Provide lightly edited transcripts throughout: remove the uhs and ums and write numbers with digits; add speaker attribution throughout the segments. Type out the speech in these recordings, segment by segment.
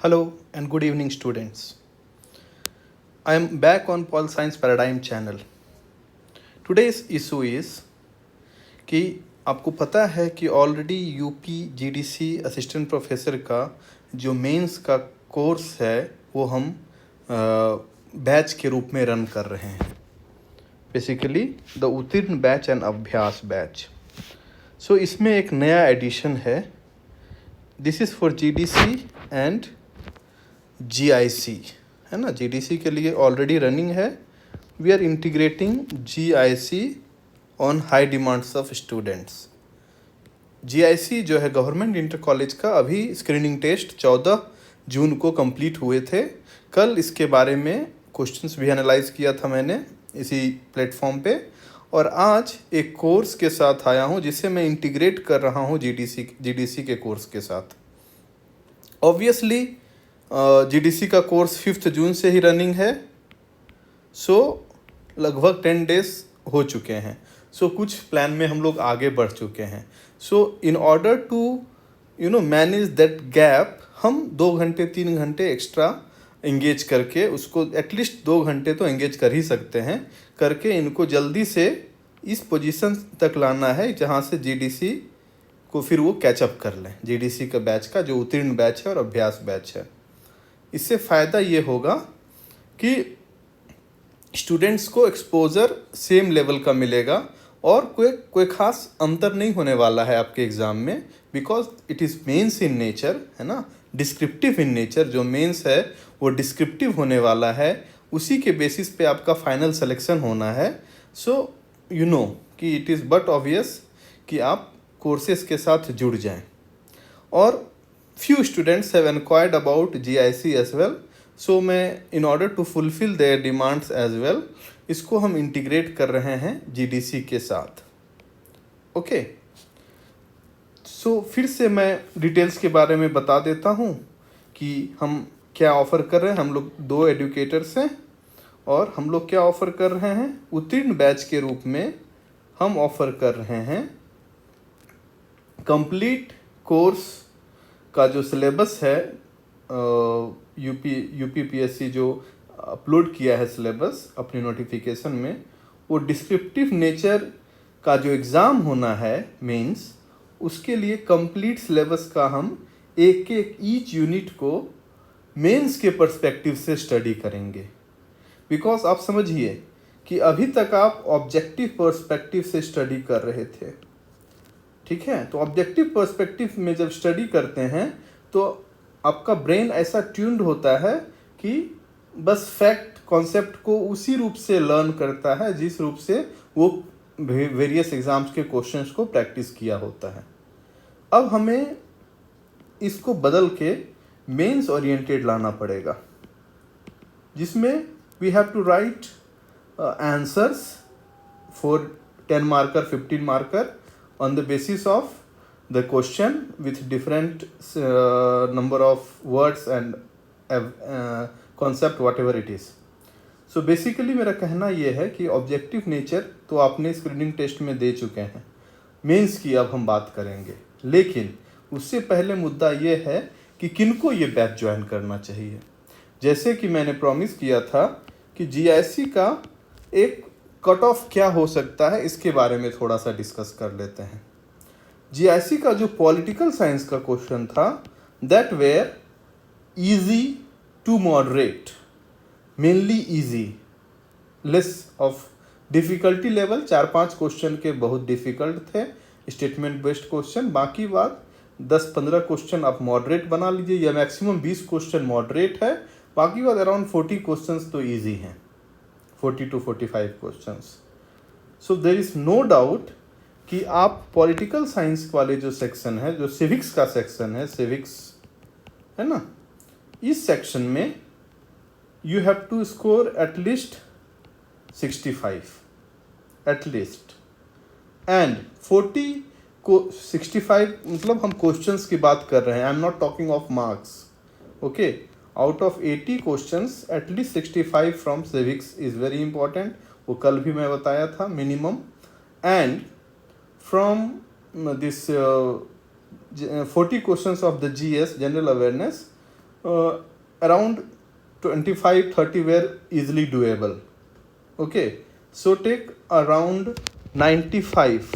Speaker 1: Hello and good evening, students. I am back on Pol Science Paradigm channel. Today's issue is कि आपको पता है कि already UP GDC assistant professor का जो मेंस का कोर्स है वो हम बैच के रूप में रन कर रहे हैं. Basically the Uttirna batch and Abhyas batch. So इसमें एक नया एडिशन है. This is for GDC and GIC, है ना. जीडीसी के लिए ऑलरेडी रनिंग है. We are integrating GIC on high demands of students. GIC जो है गवर्नमेंट इंटर कॉलेज का, अभी स्क्रीनिंग टेस्ट 14 जून को कंप्लीट हुए थे. कल इसके बारे में क्वेश्चंस भी एनालाइज किया था मैंने इसी प्लेटफॉर्म पे, और आज एक कोर्स के साथ आया हूँ जिसे मैं इंटीग्रेट कर रहा हूँ जीडीसी के कोर्स के साथ. ऑब्वियसली जीडीसी का कोर्स 5 जून से ही रनिंग है. सो लगभग 10 डेज हो चुके हैं. सो कुछ प्लान में हम लोग आगे बढ़ चुके हैं. So in order to manage that gap, हम 2 घंटे 3 घंटे एक्स्ट्रा एंगेज करके उसको, एटलीस्ट 2 घंटे तो एंगेज कर ही सकते हैं, करके इनको जल्दी से इस पोजीशन तक लाना है जहाँ से जीडीसी को फिर वो कैचअप कर लें. जीडीसी का बैच का जो उत्तीर्ण बैच है और अभ्यास बैच है, इससे फ़ायदा ये होगा कि स्टूडेंट्स को एक्सपोजर सेम लेवल का मिलेगा और कोई ख़ास अंतर नहीं होने वाला है आपके एग्ज़ाम में, because it is mains in nature, है ना, डिस्क्रिप्टिव इन नेचर. जो मेंस है वो डिस्क्रिप्टिव होने वाला है, उसी के बेसिस पे आपका फाइनल सिलेक्शन होना है. सो यू नो कि इट इज़ बट ऑब्वियस कि आप कोर्सेज के साथ जुड़ जाएं. और few students have inquired about GIC as well. So मैं in order to fulfill their demands as well, इसको हम इंटीग्रेट कर रहे हैं GDC के साथ. ओके. सो फिर से मैं डिटेल्स के बारे में बता देता हूँ कि हम क्या ऑफ़र कर रहे हैं. हम लोग 2 एडुकेटर्स हैं और हम लोग क्या ऑफ़र कर रहे हैं. उत्तीर्ण बैच के रूप में हम ऑफ़र कर रहे हैं कंप्लीट कोर्स का जो सिलेबस है. यूपीपीएससी जो अपलोड किया है सिलेबस अपनी नोटिफिकेशन में, वो डिस्क्रिप्टिव नेचर का जो एग्ज़ाम होना है मेंस, उसके लिए कंप्लीट सिलेबस का हम एक ईच यूनिट को मेंस के पर्सपेक्टिव से स्टडी करेंगे. बिकॉज आप समझिए कि अभी तक आप ऑब्जेक्टिव पर्सपेक्टिव से स्टडी कर रहे थे, ठीक है. तो ऑब्जेक्टिव पर्सपेक्टिव में जब स्टडी करते हैं तो आपका ब्रेन ऐसा ट्यून्ड होता है कि बस फैक्ट कॉन्सेप्ट को उसी रूप से लर्न करता है जिस रूप से वो वेरियस एग्जाम्स के क्वेश्चंस को प्रैक्टिस किया होता है. अब हमें इसको बदल के मेंस ओरिएंटेड लाना पड़ेगा, जिसमें we have to write answers for 10 marker 15 marker on the basis of the question with different number of words and concept whatever it is. So basically मेरा कहना ये है कि ऑब्जेक्टिव नेचर तो आपने स्क्रीनिंग टेस्ट में दे चुके हैं, मेंस की अब हम बात करेंगे. लेकिन उससे पहले मुद्दा ये है कि किनको ये बैच ज्वाइन करना चाहिए. जैसे कि मैंने प्रॉमिस किया था कि जीआईसी का एक कट ऑफ क्या हो सकता है, इसके बारे में थोड़ा सा डिस्कस कर लेते हैं. जीआईसी का जो पॉलिटिकल साइंस का क्वेश्चन था, that were easy to moderate, mainly easy, less of difficulty level. 4-5 question के बहुत डिफ़िकल्ट थे, स्टेटमेंट बेस्ड क्वेश्चन. बाकी बात 10-15 क्वेश्चन आप मॉडरेट बना लीजिए, या मैक्सिमम 20 क्वेश्चन मॉडरेट है. बाकी बात अराउंड 40 क्वेश्चन तो ईजी हैं, 40 to 45 questions. So there is no doubt कि आप पॉलिटिकल साइंस वाले जो सेक्शन है, जो सिविक्स का सेक्शन है, सिविक्स है ना, इस सेक्शन में you have to score at least 65 at least. And 40 को 65 मतलब हम क्वेश्चंस की बात कर रहे हैं. I am not talking of marks. Okay. Out of 80 questions at least 65 from civics is very important. वो कल भी मैं बताया था minimum. And from this 40 questions of the GS general awareness, around 25-30 were easily doable. Okay, so take around 95,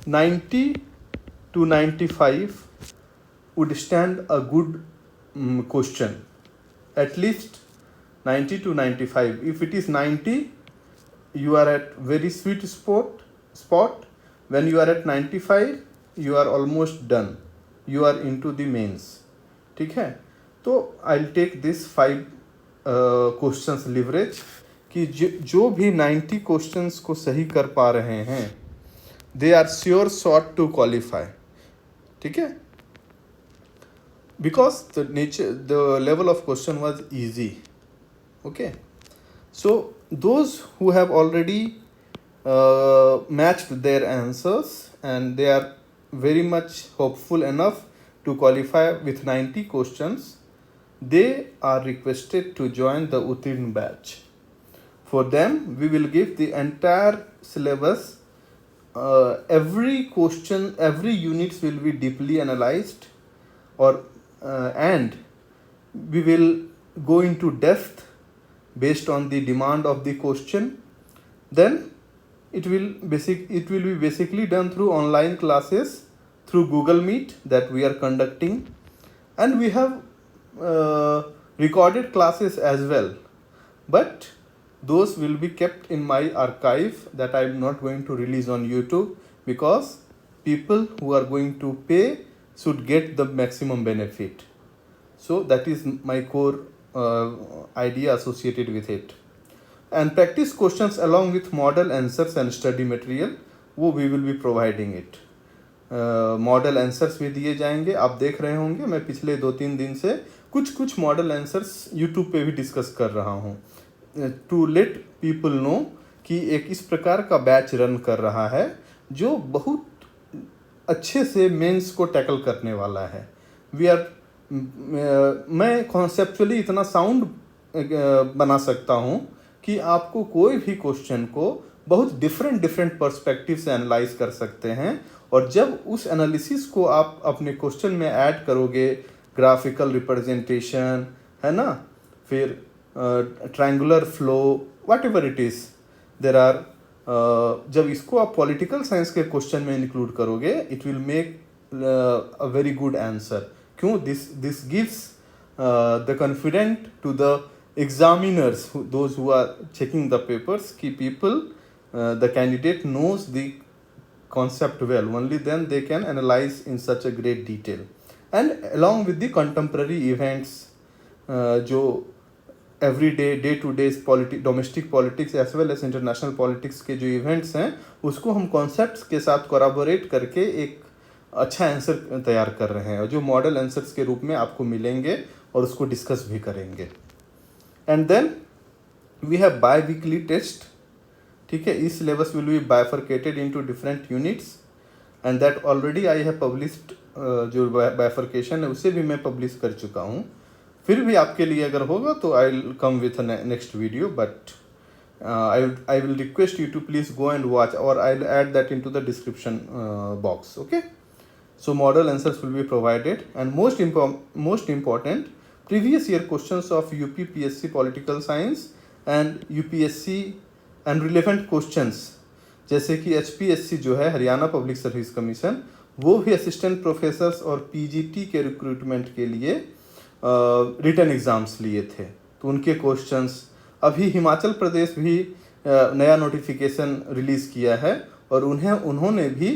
Speaker 1: 90 to 95 would stand a good question. At least 90 to 95. If it is 90, you are at very sweet spot. When you are at 95, you are almost done. You are into the mains. ठीक है, तो I take this 5 questions leverage कि जो भी 90 questions को सही कर पा रहे हैं, they are sure shot to qualify. ठीक है, because the level of question was easy. Okay, so those who have already matched their answers and they are very much hopeful enough to qualify with 90 questions, they are requested to join the Uttirn batch. For them we will give the entire syllabus. Every question, every units will be deeply analyzed, or and we will go into depth based on the demand of the question. Then it will be basically done through online classes through Google Meet that we are conducting, and we have recorded classes as well, but those will be kept in my archive that I am not going to release on YouTube, because people who are going to pay should get the maximum benefit. So that is my core idea associated with it. And practice questions along with model answers and study material, वो we will be providing it. Model answers भी दिए जाएंगे. आप देख रहे होंगे मैं पिछले 2-3 दिन से कुछ मॉडल आंसर्स यूट्यूब पे भी डिस्कस कर रहा हूँ, टू लेट पीपल नो कि एक इस प्रकार का बैच रन कर रहा है जो बहुत अच्छे से मेंस को टैकल करने वाला है. वी आर मैं कॉन्सेप्चुअली इतना साउंड बना सकता हूँ कि आपको कोई भी क्वेश्चन को बहुत डिफरेंट पर्सपेक्टिव से एनालाइज कर सकते हैं. और जब उस एनालिसिस को आप अपने क्वेश्चन में ऐड करोगे, ग्राफिकल रिप्रेजेंटेशन है ना, फिर triangular flow, whatever it is there are, जब इसको आप पॉलिटिकल साइंस के क्वेश्चन में इंक्लूड करोगे, it will make a very good answer. क्यों? This gives the confident to the examiners, those who are checking the papers, ki people, the candidate knows the concept well, only then they can analyze in such a great detail. And along with the contemporary events, jo everyday day to day domestic politics as well as international politics के जो events हैं, उसको हम concepts के साथ corroborate करके एक अच्छा आंसर तैयार कर रहे हैं, जो मॉडल आंसर्स के रूप में आपको मिलेंगे और उसको डिस्कस भी करेंगे. And then we have bi-weekly test. ठीक है, इस syllabus will be bifurcated into different units, and that already I have published. जो bifurcation है उसे भी मैं publish कर चुका हूँ. फिर भी आपके लिए अगर होगा तो I will come with a next video, but I will request you to please go and watch, or I will add that into the description box. Okay, so model answers will be provided, and most important, previous year questions of UPPSC political science and UPSC and relevant questions, जैसे कि HPSC जो है Haryana public service commission, वो भी assistant professors और PGT के recruitment के लिए रिटन एग्ज़ाम्स लिए थे, तो उनके क्वेश्चंस. अभी हिमाचल प्रदेश भी नया नोटिफिकेशन रिलीज़ किया है, और उन्होंने भी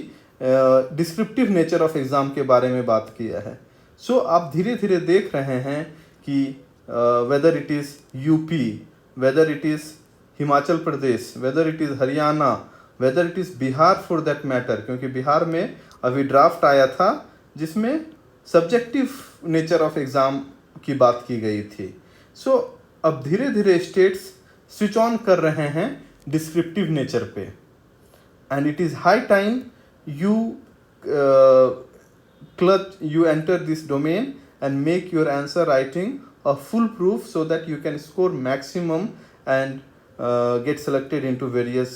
Speaker 1: डिस्क्रिप्टिव नेचर ऑफ एग्ज़ाम के बारे में बात किया है. सो आप धीरे धीरे देख रहे हैं कि whether it is UP, whether it is Himachal Pradesh, whether it is Haryana, whether it is Bihar for that matter, क्योंकि बिहार में अभी ड्राफ्ट आया था जिसमें सब्जेक्टिव नेचर ऑफ एग्ज़ाम की बात की गई थी. सो अब धीरे धीरे स्टेट्स स्विच ऑन कर रहे हैं डिस्क्रिप्टिव नेचर पे, and it is high time you enter this domain and make your answer writing a full proof, so that you can score maximum and get selected into various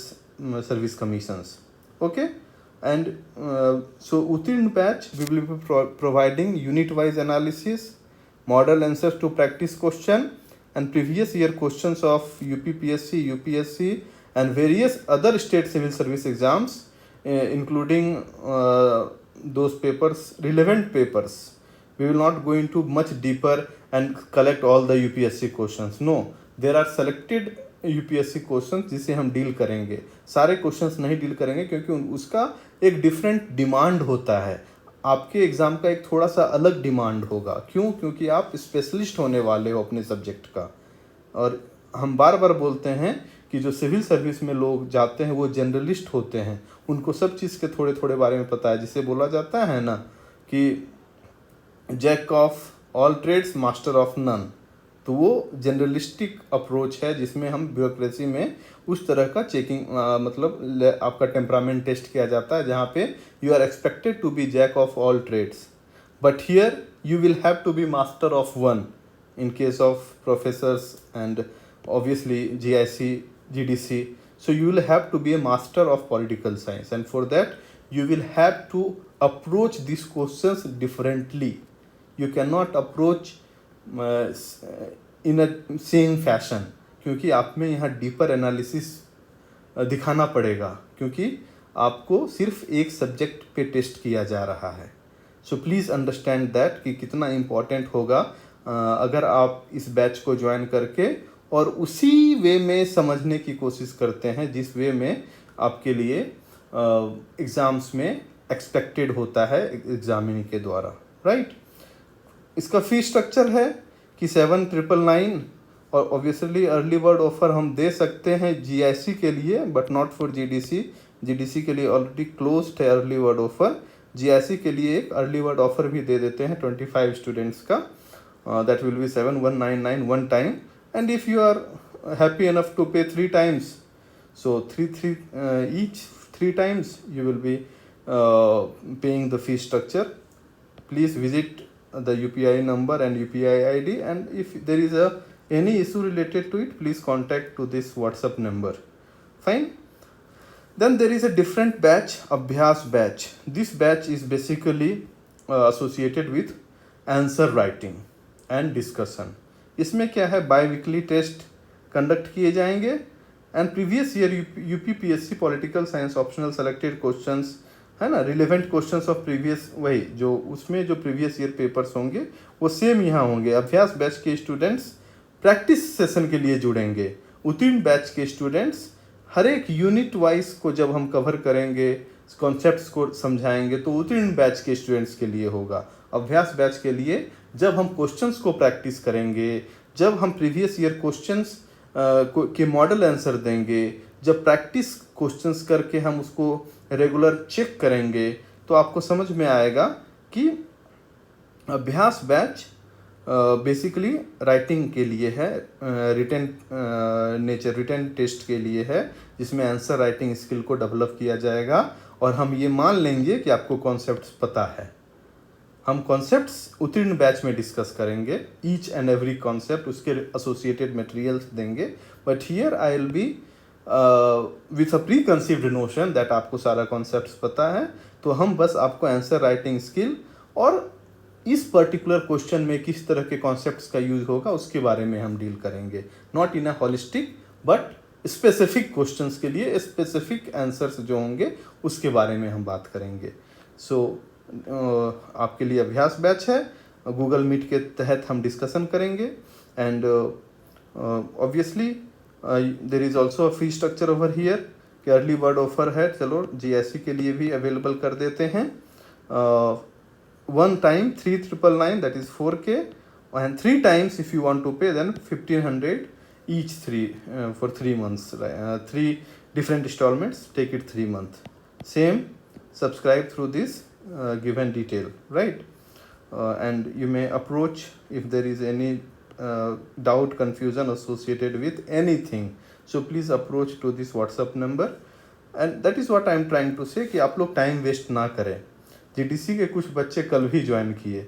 Speaker 1: service commissions. Okay, and so Uttirn batch we will be providing unit wise analysis, model answers to practice question, and previous year questions of UPPSC, UPSC, and various other state civil service exams, including those papers, relevant papers. We will not go into much deeper and collect all the UPSC questions. No, there are selected UPSC question जिसे हम deal करेंगे. सारे questions नहीं deal करेंगे क्योंकि उसका एक different demand होता है. आपके एग्ज़ाम का एक थोड़ा सा अलग डिमांड होगा. क्यों? क्योंकि आप स्पेशलिस्ट होने वाले हो अपने सब्जेक्ट का. और हम बार बार बोलते हैं कि जो सिविल सर्विस में लोग जाते हैं वो जनरलिस्ट होते हैं. उनको सब चीज़ के थोड़े थोड़े बारे में पता है. जिसे बोला जाता है ना कि jack of all trades master of none. तो वो जनरलिस्टिक अप्रोच है जिसमें हम ब्यूरोक्रेसी में उस तरह का चेकिंग मतलब आपका टेम्परामेंट टेस्ट किया जाता है जहाँ पे you are expected to be jack of all trades, but here you will have to be master of one in case of professors and obviously GIC, GDC. So you will have to be a master of political science, and for that you will have to approach these questions differently. You cannot approach in a same fashion क्योंकि आप में यहाँ deeper analysis दिखाना पड़ेगा क्योंकि आपको सिर्फ एक सब्जेक्ट पे टेस्ट किया जा रहा है. सो प्लीज़ अंडरस्टैंड दैट कि कितना इम्पोर्टेंट होगा अगर आप इस बैच को ज्वाइन करके और उसी वे में समझने की कोशिश करते हैं जिस वे में आपके लिए एग्ज़ाम्स में एक्सपेक्टेड होता है एग्जामिनी के द्वारा. राइट. इसका फी स्ट्रक्चर है कि 7,999 और ऑब्वियसली अर्ली बर्ड ऑफर हम दे सकते हैं GIC के लिए but not for GDC. GDC के लिए ऑलरेडी क्लोज्ड है अर्ली बर्ड ऑफर. GIC के लिए एक अर्ली बर्ड ऑफर भी दे देते हैं 25 स्टूडेंट्स का. That will be 7,199 one time, and if you are happy enough to pay 3 times, so each 3 times you will be paying the fee structure. Please visit the UPI number and UPI ID, and if there is any issue related to it, please contact to this WhatsApp number. Fine. Then there is a different batch, Abhyas batch. This batch is basically associated with answer writing and discussion. इसमें क्या है, by weekly test conduct किए जाएंगे and previous year UPPSC political science optional selected questions है ना, relevant questions of previous, वही जो उसमें जो प्रीवियस ईयर पेपर्स होंगे वो सेम यहाँ होंगे. अभ्यास बैच के स्टूडेंट्स प्रैक्टिस सेशन के लिए जुड़ेंगे. उत्तीर्ण बैच के स्टूडेंट्स हर एक यूनिट वाइज को जब हम कवर करेंगे, कॉन्सेप्ट्स को समझाएंगे तो उत्तीर्ण बैच के स्टूडेंट्स के लिए होगा. अभ्यास बैच के लिए जब हम क्वेश्चंस को प्रैक्टिस करेंगे, जब हम प्रीवियस ईयर क्वेश्चंस के मॉडल आंसर देंगे, जब प्रैक्टिस क्वेश्चंस करके हम उसको रेगुलर चेक करेंगे तो आपको समझ में आएगा कि अभ्यास बैच बेसिकली राइटिंग के लिए है, रिटन टेस्ट के लिए है जिसमें आंसर राइटिंग स्किल को डेवलप किया जाएगा. और हम ये मान लेंगे कि आपको कॉन्सेप्ट्स पता है. हम कॉन्सेप्ट्स उत्तीर्ण बैच में डिस्कस करेंगे, ईच एंड एवरी कॉन्सेप्ट, उसके एसोसिएटेड मटेरियल्स देंगे. But here I will be with a pre conceived notion that आपको सारा कॉन्सेप्ट्स पता है, तो हम बस आपको आंसर राइटिंग स्किल और इस पर्टिकुलर क्वेश्चन में किस तरह के कॉन्सेप्ट्स का यूज होगा उसके बारे में हम डील करेंगे. Not in a holistic but specific questions के लिए स्पेसिफिक आंसर्स जो होंगे उसके बारे में हम बात करेंगे. सो आपके लिए अभ्यास बैच है, गूगल मीट के तहत हम डिस्कशन करेंगे. And obviously there is also a fee structure over here कि अर्ली बर्ड ऑफर है, चलो GIC के लिए भी अवेलेबल कर देते हैं. One time 3,999 that is 4K, and 3 times if you want to pay then 1,500 each for 3 months. 3 different installments, take it 3 months. Same, subscribe through this given detail, right? And you may approach if there is any doubt, confusion associated with anything. So please approach to this WhatsApp number. And that is what I am trying to say कि आप लोग time waste ना करें. GDC के कुछ बच्चे कल भी ज्वाइन किए,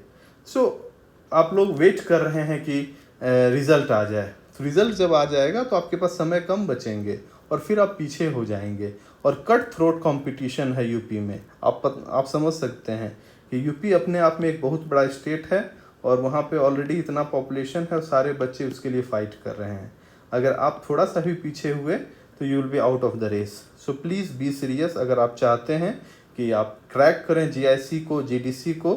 Speaker 1: सो आप लोग वेट कर रहे हैं कि रिज़ल्ट आ जाए. तो रिज़ल्ट जब आ जाएगा तो आपके पास समय कम बचेंगे और फिर आप पीछे हो जाएंगे. और कट थ्रोट कंपटीशन है यूपी में. आप समझ सकते हैं कि यूपी अपने आप में एक बहुत बड़ा स्टेट है और वहाँ पे ऑलरेडी इतना पॉपुलेशन है और सारे बच्चे उसके लिए फ़ाइट कर रहे हैं। अगर आप थोड़ा सा भी पीछे हुए तो you will be out of the race. So please be serious. अगर आप चाहते हैं कि आप क्रैक करें जीआईसी को, जीडीसी को,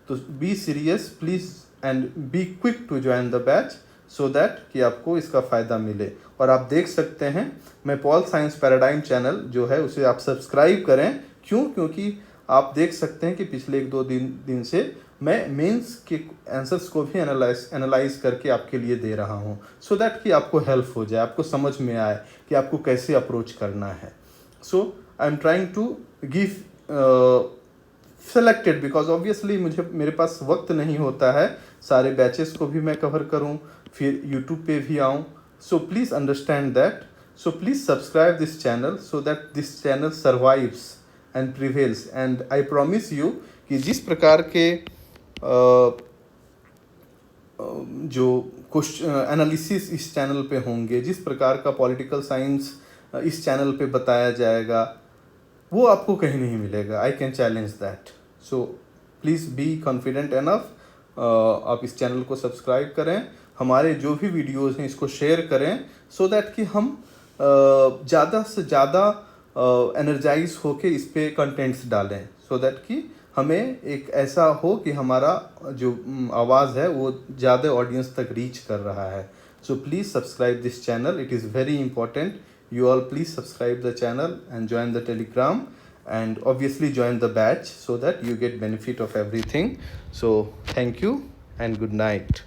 Speaker 1: तो be serious please and be quick to join the batch so that कि आपको इसका फ़ायदा मिले। और आप देख सकते हैं मैं पॉल साइंस पैराडाइम चैनल जो है उसे आप सब्सक्राइब करें। क्यों? क्योंकि आप देख सकते हैं कि पिछले 1-2 दिन से मैं मेंस के आंसर्स को भी एनालाइज करके आपके लिए दे रहा हूँ, सो दैट कि आपको हेल्प हो जाए, आपको समझ में आए कि आपको कैसे अप्रोच करना है। So I am trying to give selected, because obviously मेरे पास वक्त नहीं होता है सारे बैचेस को भी मैं कवर करूं, फिर यूट्यूब पे भी आऊं। So please understand that. So please subscribe this channel so that this channel survives and prevails. And I promise you कि जिस प्रकार के जो क्वेश्चन एनालिसिस इस चैनल पे होंगे, जिस प्रकार का पॉलिटिकल साइंस इस चैनल पे बताया जाएगा, वो आपको कहीं नहीं मिलेगा। I can challenge that. So please be confident enough. आप इस चैनल को सब्सक्राइब करें, हमारे जो भी वीडियोज़ हैं इसको शेयर करें, सो दैट कि हम ज़्यादा से ज़्यादा एनर्जाइज होके इस पे कंटेंट्स डालें, सो दैट कि हमें एक ऐसा हो कि हमारा जो आवाज़ है वो ज़्यादा ऑडियंस तक रीच कर रहा है। So please subscribe this channel, it is very important. You all please subscribe the channel and join the Telegram, and obviously join the batch so that you get benefit of everything. So thank you and good night.